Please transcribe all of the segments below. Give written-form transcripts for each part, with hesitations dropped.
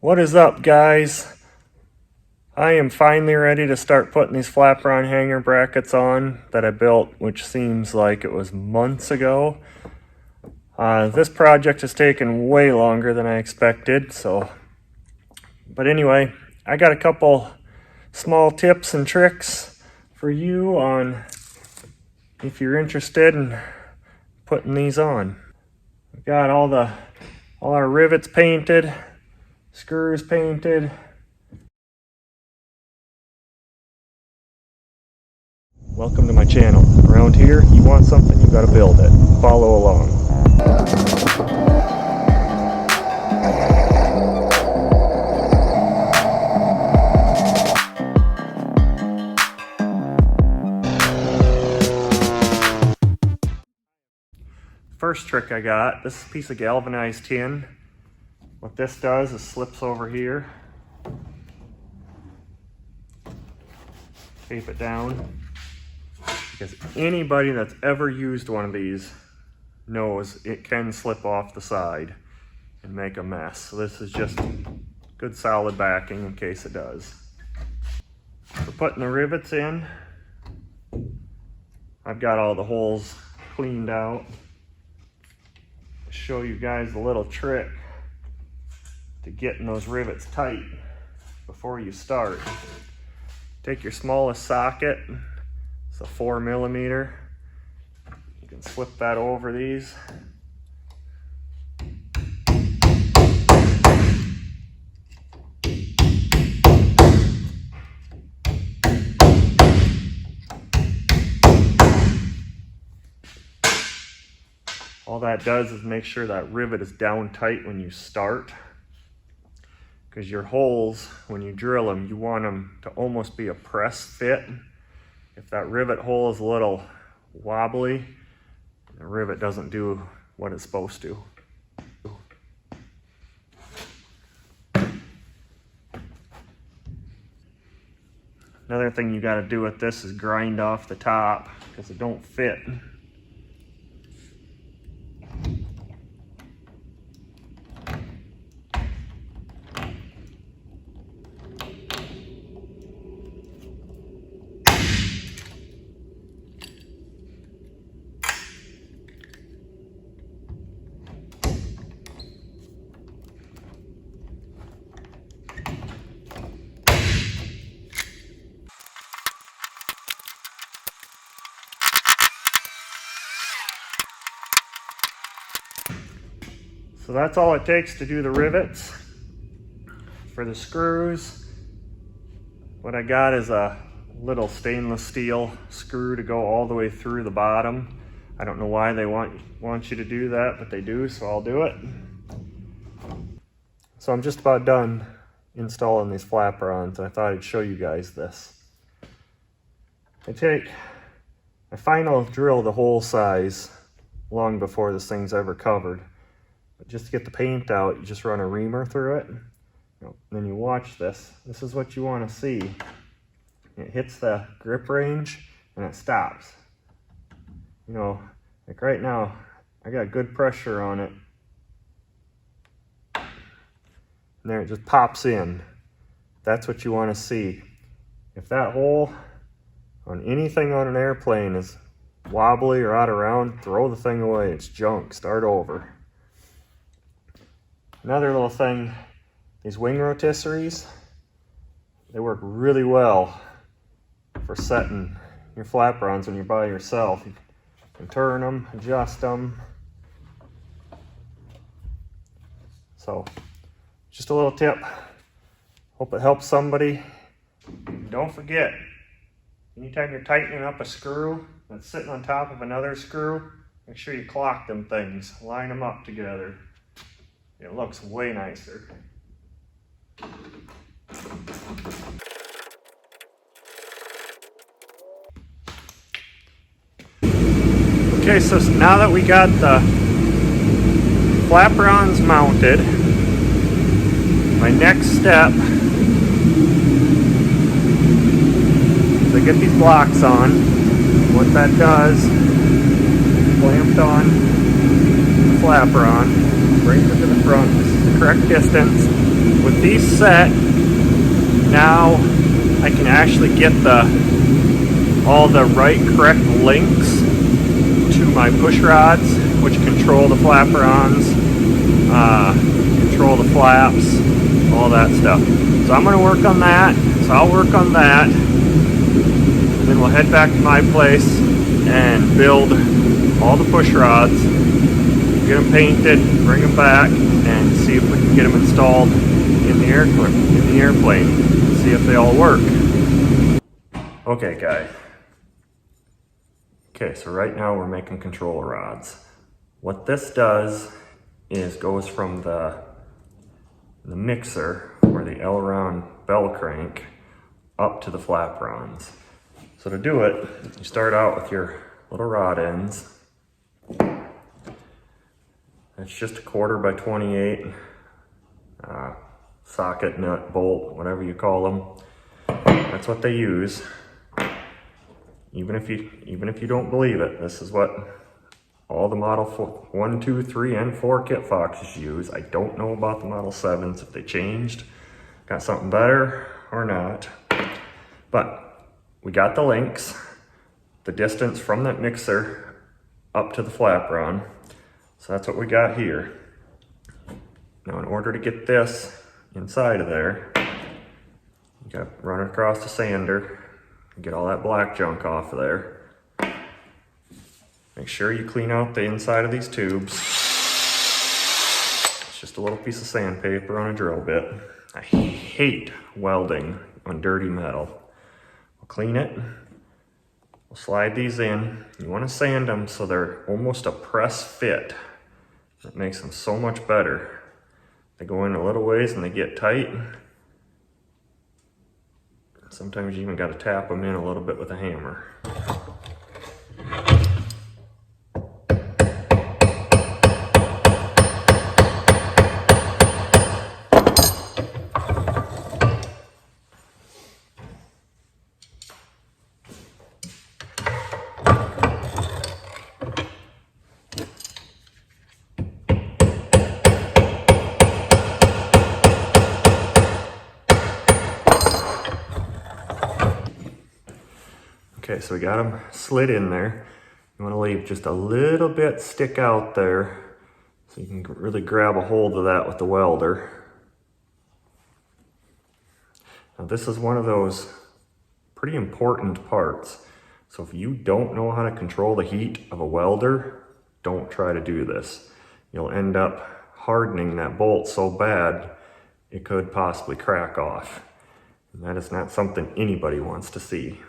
What is up, guys? I am finally ready to start putting these Flaperon hanger brackets on that I built, which seems like it was months ago. This project has taken way longer than I expected, but anyway, I got a couple small tips and tricks for you on if you're interested in putting these on. We've got all our rivets painted, screws painted. Welcome to my channel. Around here, you want something, you gotta build it. Follow along. First trick I got, this piece of galvanized tin. What this does is slips over here. Tape it down. Because anybody that's ever used one of these knows it can slip off the side and make a mess. So this is just good solid backing in case it does. For putting the rivets in, I've got all the holes cleaned out. I'll show you guys a little trick to getting those rivets tight before you start. Take your smallest socket. It's a 4mm. You can slip that over these. All that does is make sure that rivet is down tight when you start. Because your holes, when you drill them, you want them to almost be a press fit. If that rivet hole is a little wobbly, the rivet doesn't do what it's supposed to. Another thing you got to do with this is grind off the top because it don't fit. So that's all it takes to do the rivets. For the screws, what I got is a little stainless steel screw to go all the way through the bottom. I don't know why they want you to do that, but they do, so I'll do it. So I'm just about done installing these Flaperons, and I thought I'd show you guys this. I final drill the hole size long before this thing's ever covered. But just to get the paint out, you just run a reamer through it. And then you watch this. This is what you want to see. It hits the grip range and it stops. You know, like right now, I got good pressure on it. And there it just pops in. That's what you want to see. If that hole on anything on an airplane is wobbly or out of round, throw the thing away. It's junk. Start over. Another little thing, these wing rotisseries, they work really well for setting your Flaperons when you're by yourself. You can turn them, adjust them. So, just a little tip. Hope it helps somebody. Don't forget, anytime you're tightening up a screw that's sitting on top of another screw, make sure you clock them things, line them up together. It looks way nicer. Okay, so now that we got the Flaperons mounted, my next step is I get these blocks on. What that does, clamped on the Flaperon, brings it to the front. This is the correct distance. with these set, now I can actually get all the correct links to my push rods, which control the flaperons, control the flaps, all that stuff. So I'm going to work on that. So I'll work on that, and then we'll head back to my place and build all the push rods, get them painted, bring them back, and see if we can get them installed in the airplane, see if they all work. Okay, guys. Okay, so right now we're making controller rods. What this does is goes from the mixer, or the aileron bell crank, up to the flaperons. So to do it, you start out with your little rod ends. It's just 1/4 by 28 socket, nut, bolt, whatever you call them. That's what they use. Even if you don't believe it, this is what all the Model 1, 2, 3, and 4 Kitfoxes use. I don't know about the Model 7s, if they changed, got something better or not. But we got the links, the distance from that mixer up to the flaperon. So that's what we got here. Now in order to get this inside of there, you gotta run it across the sander, get all that black junk off of there. Make sure you clean out the inside of these tubes. It's just a little piece of sandpaper on a drill bit. I hate welding on dirty metal. We'll clean it. We'll slide these in. You want to sand them so they're almost a press fit. That makes them so much better. They go in a little ways and they get tight. Sometimes you even got to tap them in a little bit with a hammer. Okay, so we got them slid in there. You want to leave just a little bit stick out there so you can really grab a hold of that with the welder. Now this is one of those pretty important parts. So if you don't know how to control the heat of a welder, don't try to do this. You'll end up hardening that bolt so bad it could possibly crack off. And that is not something anybody wants to see.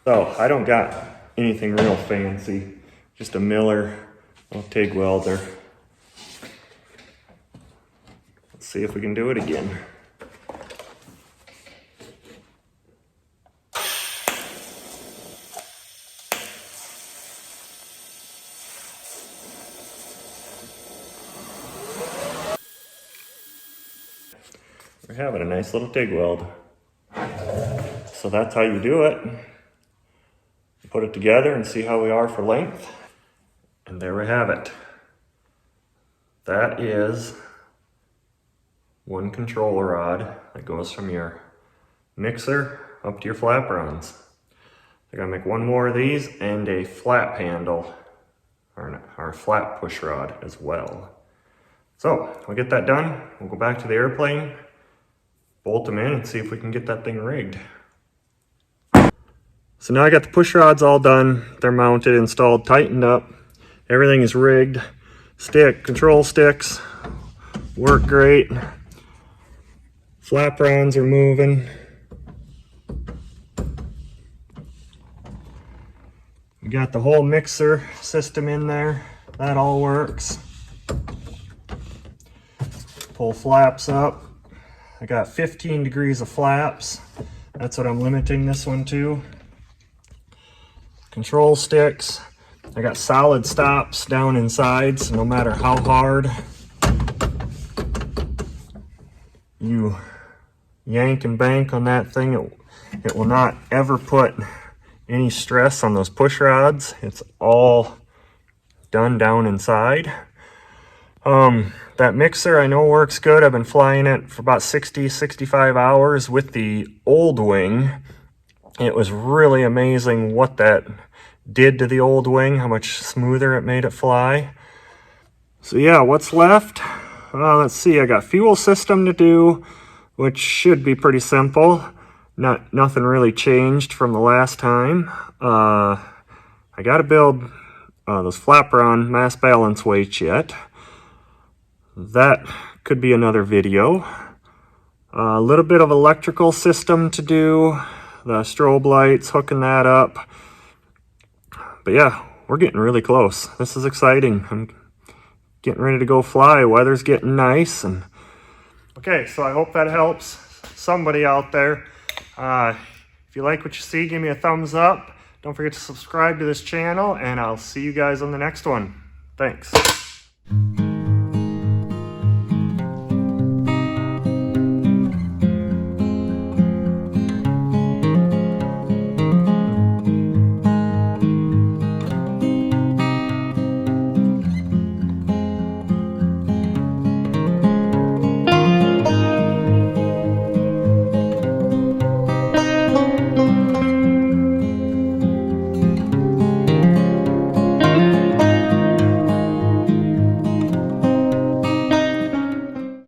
So I don't got anything real fancy, just a Miller TIG welder. Let's see if we can do it again. We're having a nice little TIG weld. So that's how you do it. Put it together and see how we are for length. And there we have it. That is one controller rod that goes from your mixer up to your flaperons. I gotta make one more of these and a flap handle, or flap push rod as well. So we'll get that done. We'll go back to the airplane, bolt them in, and see if we can get that thing rigged. So now I got the push rods all done. They're mounted, installed, tightened up. Everything is rigged. Control sticks work great. Flaperons are moving. We got the whole mixer system in there. That all works. Pull flaps up. I got 15 degrees of flaps. That's what I'm limiting this one to. Control sticks. I got solid stops down inside, so no matter how hard you yank and bank on that thing, it will not ever put any stress on those push rods. It's all done down inside. That mixer I know works good. I've been flying it for about 65 hours with the old wing. It was really amazing what that did to the old wing, how much smoother it made it fly. So yeah, what's left? Let's see, I got fuel system to do, which should be pretty simple. Nothing really changed from the last time. I got to build those flaperon mass balance weights yet. That could be another video. A little bit of electrical system to do, the strobe lights, hooking that up. But yeah, we're getting really close. This is exciting. I'm getting ready to go fly. Weather's getting nice. And okay, so I hope that helps somebody out there. If you like what you see, give me a thumbs up. Don't forget to subscribe to this channel, and I'll see you guys on the next one. Thanks.